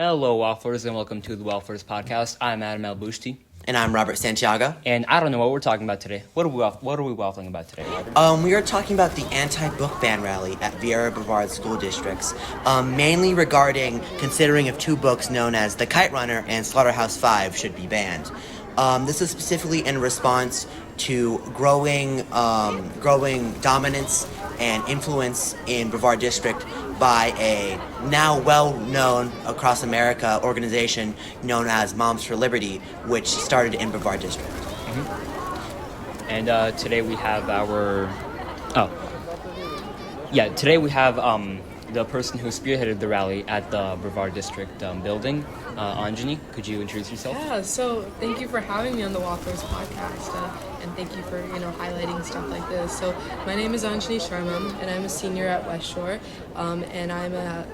Hello, Wafflers, and welcome to the Wafflers podcast. I'm Adam Albushti. And I'm Robert Santiago. And I don't know what we're talking about today. What are we waffling about today, Robert? We are talking about the anti-book ban rally at Vieira Brevard school districts, mainly regarding considering if two books known as The Kite Runner and Slaughterhouse-Five should be banned. This is specifically in response to growing dominance and influence in Brevard District by a now well-known across America organization known as Moms for Liberty, which started in Brevard District. Mm-hmm. And today we have the person who spearheaded the rally at the Brevard District building. Anjani, could you introduce yourself? Yeah, so thank you for having me on the Wafflers podcast, and thank you for, highlighting stuff like this. So my name is Anjani Sharma, and I'm a senior at West Shore, and I'm an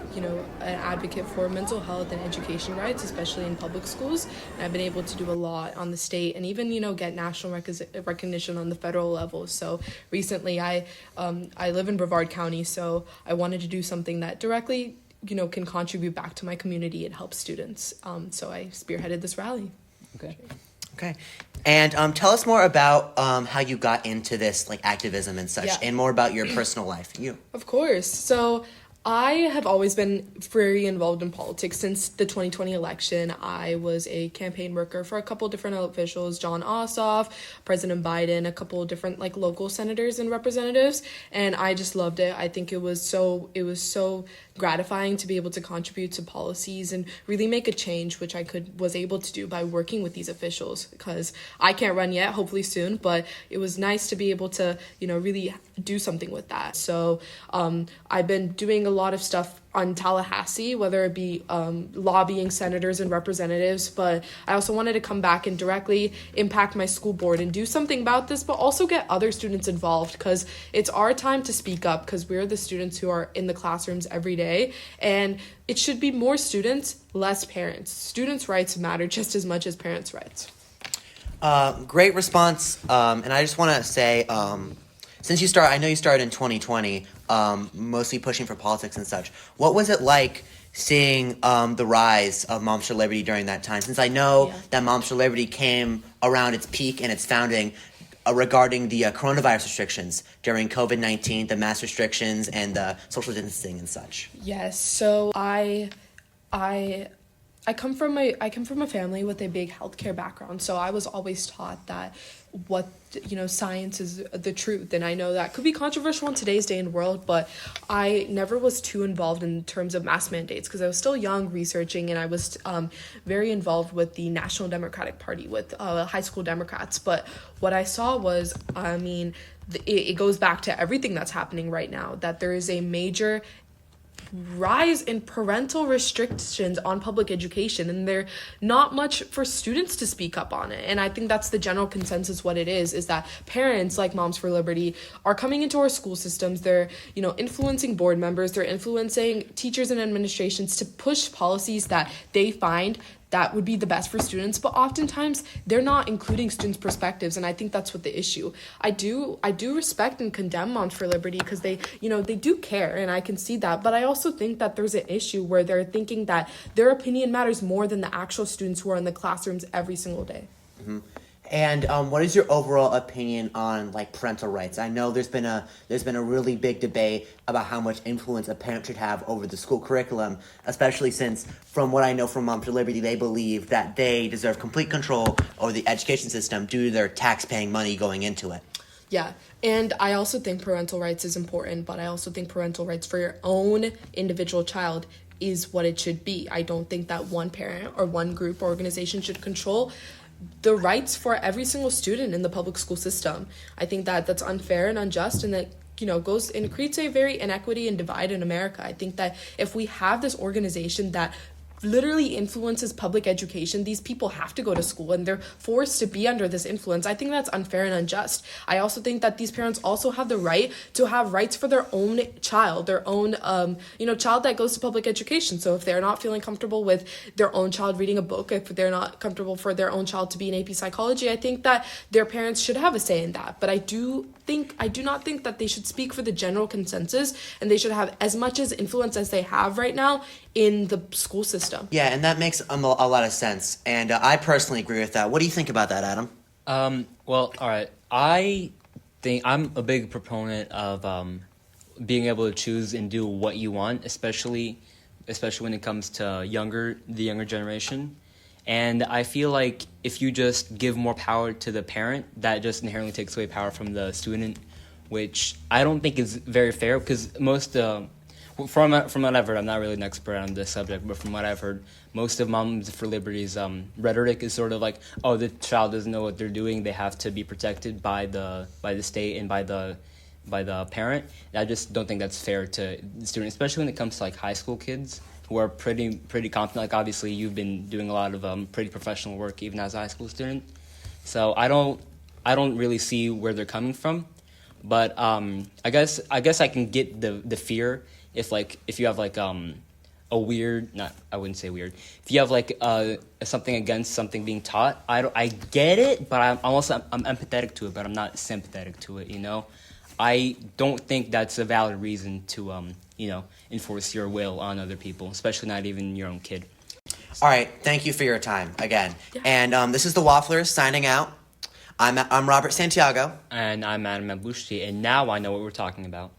advocate for mental health and education rights, especially in public schools. And I've been able to do a lot on the state and even, get national recognition on the federal level. So recently I live in Brevard County, so I wanted to do something that directly can contribute back to my community and help students. So I spearheaded this rally. Okay. And tell us more about how you got into this activism and such, and more about your personal life. You. Of course. So I have always been very involved in politics since the 2020 election. I was a campaign worker for a couple different officials, John Ossoff, President Biden, a couple of different local senators and representatives, and I just loved it. I think it was so gratifying to be able to contribute to policies and really make a change, which I was able to do by working with these officials, because I can't run yet, hopefully soon, but it was nice to be able to, really do something with that. So I've been doing a lot of stuff on Tallahassee, whether it be lobbying senators and representatives, but I also wanted to come back and directly impact my school board and do something about this, but also get other students involved, because it's our time to speak up, because we're the students who are in the classrooms every day, and it should be more students, less parents. Students' rights matter just as much as parents' rights. Great response, and I just want to say, since I know you started in 2020, mostly pushing for politics and such. What was it like seeing the rise of Moms for Liberty during that time? Since I know that Moms for Liberty came around its peak and its founding regarding the coronavirus restrictions during COVID-19, the mass restrictions and the social distancing and such. Yes, so I come from a family with a big healthcare background, so I was always taught that science is the truth, and I know that could be controversial in today's day and world, but I never was too involved in terms of mask mandates, because I was still young researching, and I was very involved with the National Democratic Party, with high school Democrats. But what I saw was, it goes back to everything that's happening right now, that there is a major rise in parental restrictions on public education, and they're not much for students to speak up on it. And I think that's the general consensus. What it is that parents like Moms for Liberty are coming into our school systems. They're influencing board members, they're influencing teachers and administrations to push policies that they find that would be the best for students, but oftentimes they're not including students' perspectives, and I think that's what the issue. I do respect and condemn Moms for Liberty, because they do care, and I can see that, but I also think that there's an issue where they're thinking that their opinion matters more than the actual students who are in the classrooms every single day. Mm-hmm. And what is your overall opinion on parental rights? I know there's been a really big debate about how much influence a parent should have over the school curriculum, especially since, from what I know from Moms for Liberty, they believe that they deserve complete control over the education system due to their tax-paying money going into it. Yeah, and I also think parental rights is important, but I also think parental rights for your own individual child is what it should be. I don't think that one parent or one group or organization should control the rights for every single student in the public school system. I think that that's unfair and unjust, and that goes and creates a very inequity and divide in America. I think that if we have this organization that literally influences public education, these people have to go to school and they're forced to be under this influence. I think that's unfair and unjust. I also think that these parents also have the right to have rights for their own child, their own child that goes to public education. So if they're not feeling comfortable with their own child reading a book, if they're not comfortable for their own child to be in AP psychology, I think that their parents should have a say in that. But I do do not think that they should speak for the general consensus, and they should have as much as influence as they have right now in the school system. Yeah, and that makes a lot of sense. And I personally agree with that. What do you think about that, Adam? Well, all right. I think I'm a big proponent of being able to choose and do what you want, especially when it comes to the younger generation. And I feel like if you just give more power to the parent, that just inherently takes away power from the student, which I don't think is very fair, because from what I've heard, I'm not really an expert on this subject, but from what I've heard, most of Moms for Liberty's rhetoric is sort of like, oh, the child doesn't know what they're doing, they have to be protected by the state and by the parent. And I just don't think that's fair to the student, especially when it comes to like high school kids who are pretty confident. Like obviously you've been doing a lot of pretty professional work even as a high school student, so I don't really see where they're coming from. But I guess I can get the fear if you have like a weird, I wouldn't say weird, if you have like something against something being taught. I get it, but I'm empathetic to it, but I'm not sympathetic to it, you know. I don't think that's a valid reason to enforce your will on other people, especially not even your own kid. All right, thank you for your time again. Yeah. And this is the Wafflers signing out. I'm Robert Santiago. And I'm Adam Ablushti, and now I know what we're talking about.